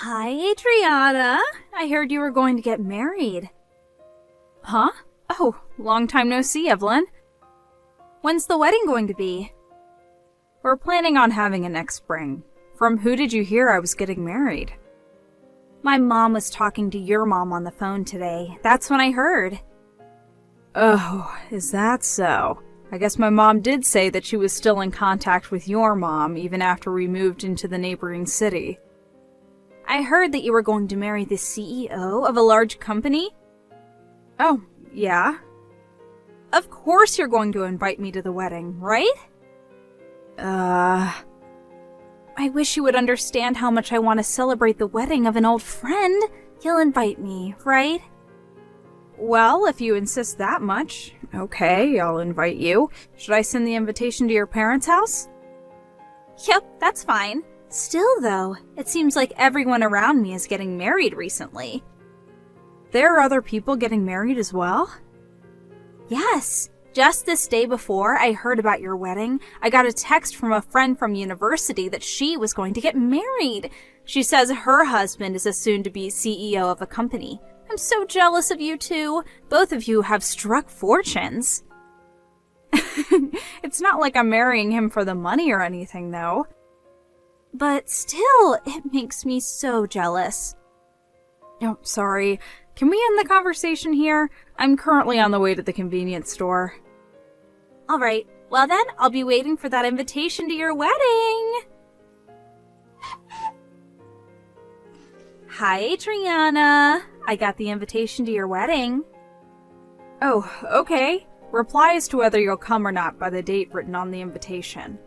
Hi, Adriana. I heard you were going to get married. Huh? Oh, long time no see, Evelyn. When's the wedding going to be? We're planning on having it next spring. From who did you hear I was getting married? My mom was talking to your mom on the phone today. That's when I heard. Oh, is that so? I guess my mom did say that she was still in contact with your mom even after we moved into the neighboring city. I heard that you were going to marry the CEO of a large company. Oh, yeah? Of course you're going to invite me to the wedding, right? I wish you would understand how much I want to celebrate the wedding of an old friend. You'll invite me, right? Well, if you insist that much, okay, I'll invite you. Should I send the invitation to your parents' house? Yep, that's fine. Still, though, it seems like everyone around me is getting married recently. There are other people getting married as well? Yes. Just this day before I heard about your wedding, I got a text from a friend from university that she was going to get married. She says her husband is a soon-to-be CEO of a company. I'm so jealous of you two. Both of you have struck fortunes. It's not like I'm marrying him for the money or anything, though. But still, it makes me so jealous. Oh, sorry. Can we end the conversation here? I'm currently on the way to the convenience store. Alright, well then, I'll be waiting for that invitation to your wedding. Hi, Adriana. I got the invitation to your wedding. Oh, okay. Reply as to whether you'll come or not by the date written on the invitation.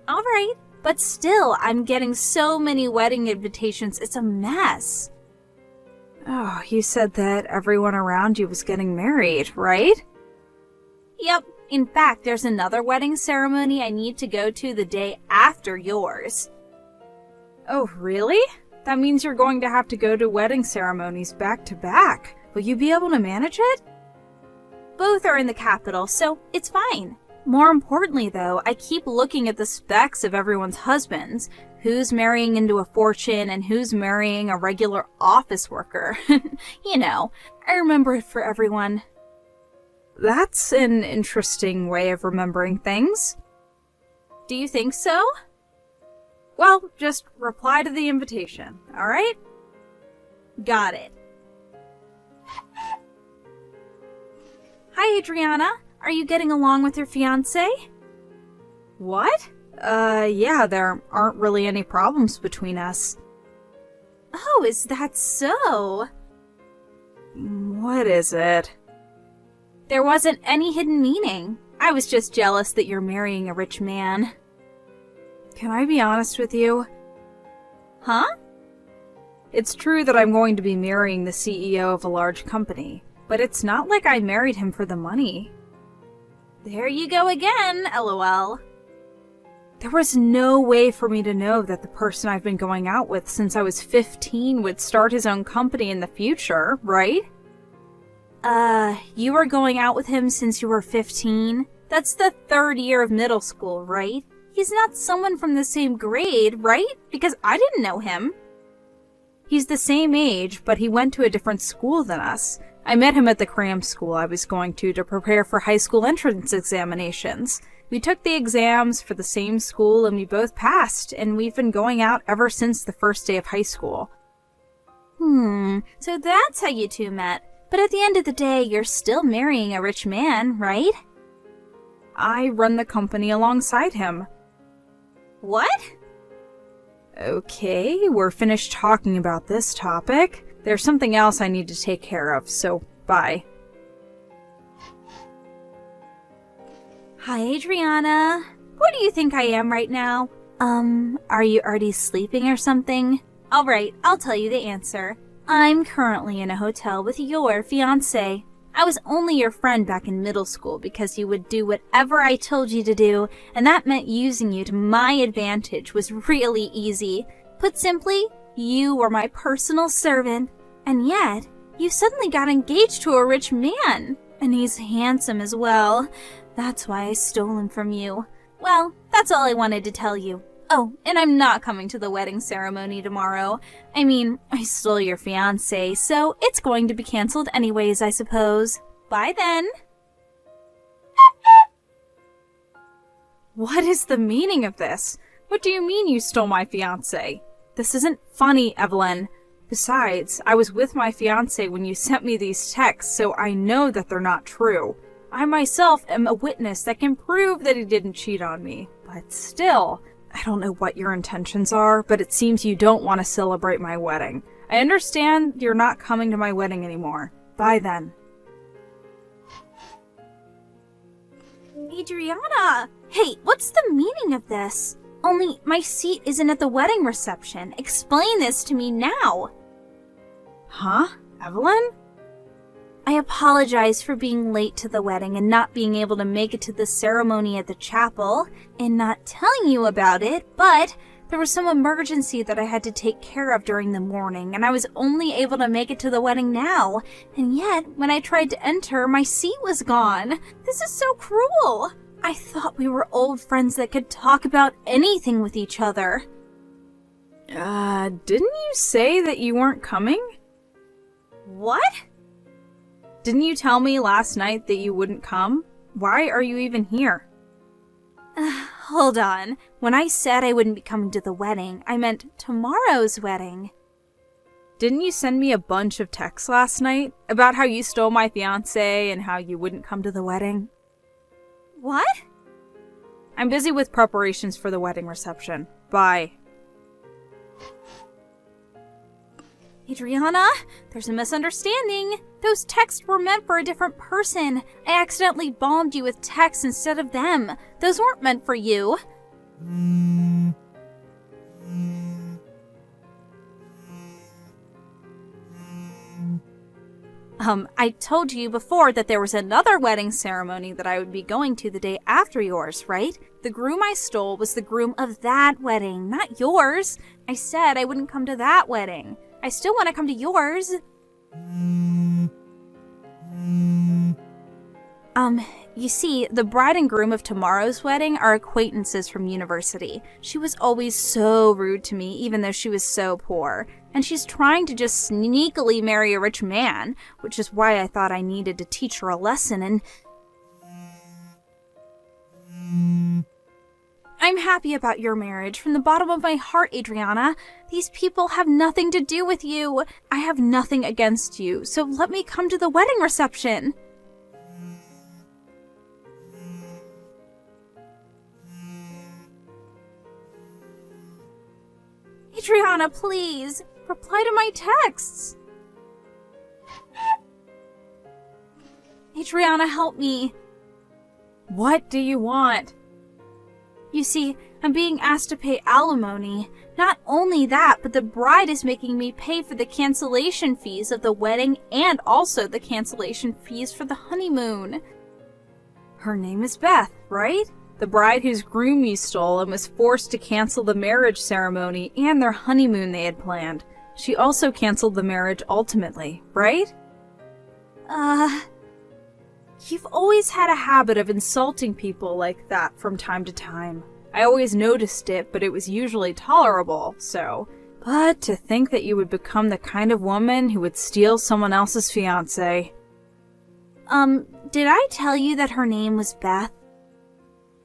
Alright, but still, I'm getting so many wedding invitations, it's a mess. Oh, you said that everyone around you was getting married, right? Yep. In fact, there's another wedding ceremony I need to go to the day after yours. Oh, really? That means you're going to have to go to wedding ceremonies back to back. Will you be able to manage it? Both are in the capital, so it's fine. More importantly, though, I keep looking at the specs of everyone's husbands. Who's marrying into a fortune and who's marrying a regular office worker. You know, I remember it for everyone. That's an interesting way of remembering things. Do you think so? Well, just reply to the invitation, alright? Got it. Hi, Adriana. Are you getting along with your fiancé? What? Yeah, there aren't really any problems between us. Oh, is that so? What is it? There wasn't any hidden meaning. I was just jealous that you're marrying a rich man. Can I be honest with you? Huh? It's true that I'm going to be marrying the CEO of a large company, but it's not like I married him for the money. There you go again, LOL. There was no way for me to know that the person I've been going out with since I was 15 would start his own company in the future, right? You were going out with him since you were 15? That's the third year of middle school, right? He's not someone from the same grade, right? Because I didn't know him. He's the same age, but he went to a different school than us. I met him at the cram school I was going to prepare for high school entrance examinations. We took the exams for the same school and we both passed, and we've been going out ever since the first day of high school. So that's how you two met. But at the end of the day, you're still marrying a rich man, right? I run the company alongside him. What? Okay, we're finished talking about this topic. There's something else I need to take care of, so bye. Hi, Adriana. Where do you think I am right now? Are you already sleeping or something? Alright, I'll tell you the answer. I'm currently in a hotel with your fiancé. I was only your friend back in middle school because you would do whatever I told you to do, and that meant using you to my advantage was really easy. Put simply, you were my personal servant, and yet, you suddenly got engaged to a rich man. And he's handsome as well. That's why I stole him from you. Well, that's all I wanted to tell you. Oh, and I'm not coming to the wedding ceremony tomorrow. I mean, I stole your fiancé, so it's going to be canceled anyways, I suppose. Bye then. What is the meaning of this? What do you mean you stole my fiancé? This isn't funny, Evelyn. Besides, I was with my fiancé when you sent me these texts, so I know that they're not true. I myself am a witness that can prove that he didn't cheat on me. But still, I don't know what your intentions are, but it seems you don't want to celebrate my wedding. I understand you're not coming to my wedding anymore. Bye then. Adriana! Hey, what's the meaning of this? Only my seat isn't at the wedding reception. Explain this to me now. Huh? Evelyn? I apologize for being late to the wedding and not being able to make it to the ceremony at the chapel and not telling you about it, but there was some emergency that I had to take care of during the morning, and I was only able to make it to the wedding now. And yet, when I tried to enter, my seat was gone. This is so cruel. I thought we were old friends that could talk about anything with each other. Didn't you say that you weren't coming? What? Didn't you tell me last night that you wouldn't come? Why are you even here? Hold on. When I said I wouldn't be coming to the wedding, I meant tomorrow's wedding. Didn't you send me a bunch of texts last night about how you stole my fiancé and how you wouldn't come to the wedding? What? I'm busy with preparations for the wedding reception. Bye. Adriana, there's a misunderstanding. Those texts were meant for a different person. I accidentally bombed you with texts instead of them. Those weren't meant for you. I told you before that there was another wedding ceremony that I would be going to the day after yours, right? The groom I stole was the groom of that wedding, not yours. I said I wouldn't come to that wedding. I still want to come to yours. You see, the bride and groom of tomorrow's wedding are acquaintances from university. She was always so rude to me, even though she was so poor. And she's trying to just sneakily marry a rich man, which is why I thought I needed to teach her a lesson and... I'm happy about your marriage from the bottom of my heart, Adriana. These people have nothing to do with you. I have nothing against you, so let me come to the wedding reception. Adriana, please, reply to my texts. Adriana, help me. What do you want? You see, I'm being asked to pay alimony. Not only that, but the bride is making me pay for the cancellation fees of the wedding and also the cancellation fees for the honeymoon. Her name is Beth, right? The bride whose groom you stole and was forced to cancel the marriage ceremony and their honeymoon they had planned. She also canceled the marriage ultimately, right? You've always had a habit of insulting people like that from time to time. I always noticed it, but it was usually tolerable, so... But to think that you would become the kind of woman who would steal someone else's fiancé. Did I tell you that her name was Beth?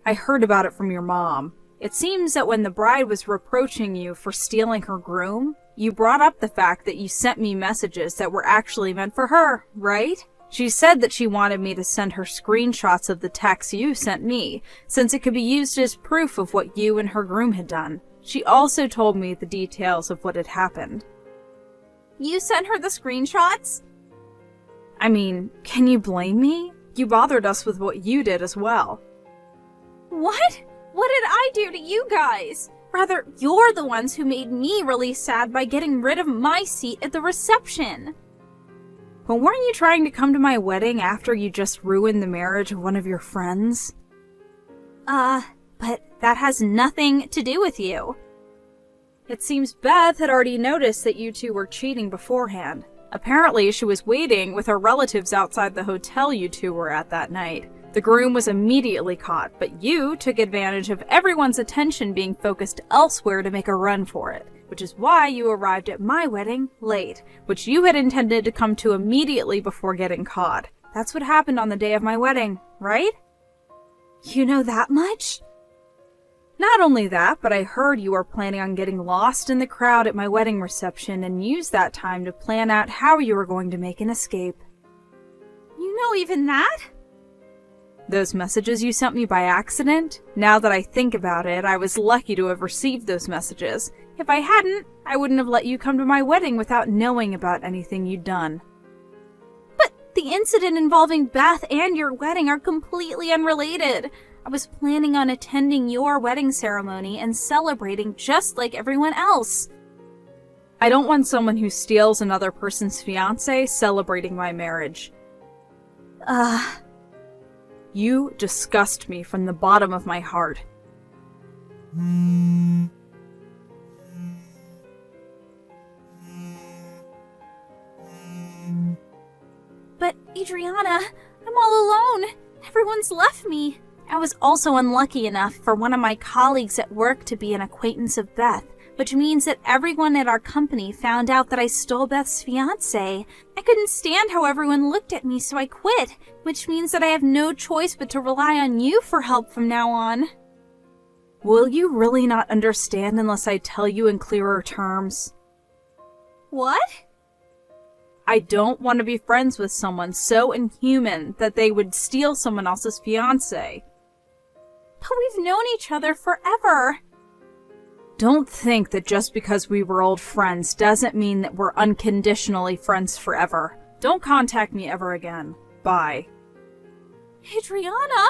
I heard about it from your mom. It seems that when the bride was reproaching you for stealing her groom, you brought up the fact that you sent me messages that were actually meant for her, right? She said that she wanted me to send her screenshots of the texts you sent me, since it could be used as proof of what you and her groom had done. She also told me the details of what had happened. You sent her the screenshots? I mean, can you blame me? You bothered us with what you did as well. What? What did I do to you guys? Rather, you're the ones who made me really sad by getting rid of my seat at the reception. But weren't you trying to come to my wedding after you just ruined the marriage of one of your friends? But that has nothing to do with you. It seems Beth had already noticed that you two were cheating beforehand. Apparently, she was waiting with her relatives outside the hotel you two were at that night. The groom was immediately caught, but you took advantage of everyone's attention being focused elsewhere to make a run for it, which is why you arrived at my wedding late, which you had intended to come to immediately before getting caught. That's what happened on the day of my wedding, right? You know that much? Not only that, but I heard you were planning on getting lost in the crowd at my wedding reception and used that time to plan out how you were going to make an escape. You know even that? Those messages you sent me by accident? Now that I think about it, I was lucky to have received those messages. If I hadn't, I wouldn't have let you come to my wedding without knowing about anything you'd done. But the incident involving Beth and your wedding are completely unrelated. I was planning on attending your wedding ceremony and celebrating just like everyone else. I don't want someone who steals another person's fiancé celebrating my marriage. You disgust me from the bottom of my heart. But, Adriana, I'm all alone. Everyone's left me. I was also unlucky enough for one of my colleagues at work to be an acquaintance of Beth, which means that everyone at our company found out that I stole Beth's fiancé. I couldn't stand how everyone looked at me, so I quit, which means that I have no choice but to rely on you for help from now on. Will you really not understand unless I tell you in clearer terms? What? I don't want to be friends with someone so inhuman that they would steal someone else's fiancé. But we've known each other forever. Don't think that just because we were old friends doesn't mean that we're unconditionally friends forever. Don't contact me ever again. Bye. Adriana?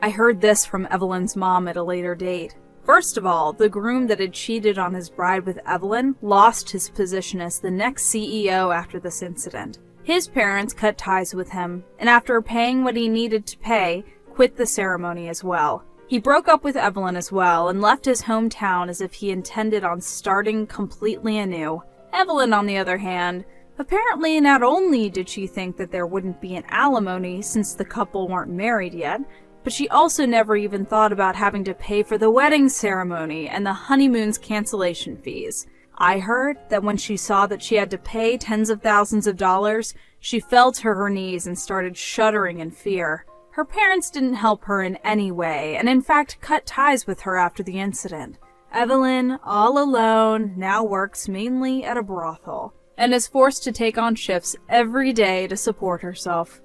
I heard this from Evelyn's mom at a later date. First of all, the groom that had cheated on his bride with Evelyn lost his position as the next CEO after this incident. His parents cut ties with him, and after paying what he needed to pay, quit the ceremony as well. He broke up with Evelyn as well and left his hometown as if he intended on starting completely anew. Evelyn, on the other hand, apparently not only did she think that there wouldn't be an alimony since the couple weren't married yet, but she also never even thought about having to pay for the wedding ceremony and the honeymoon's cancellation fees. I heard that when she saw that she had to pay tens of thousands of dollars, she fell to her knees and started shuddering in fear. Her parents didn't help her in any way, and in fact cut ties with her after the incident. Evelyn, all alone, now works mainly at a brothel, and is forced to take on shifts every day to support herself.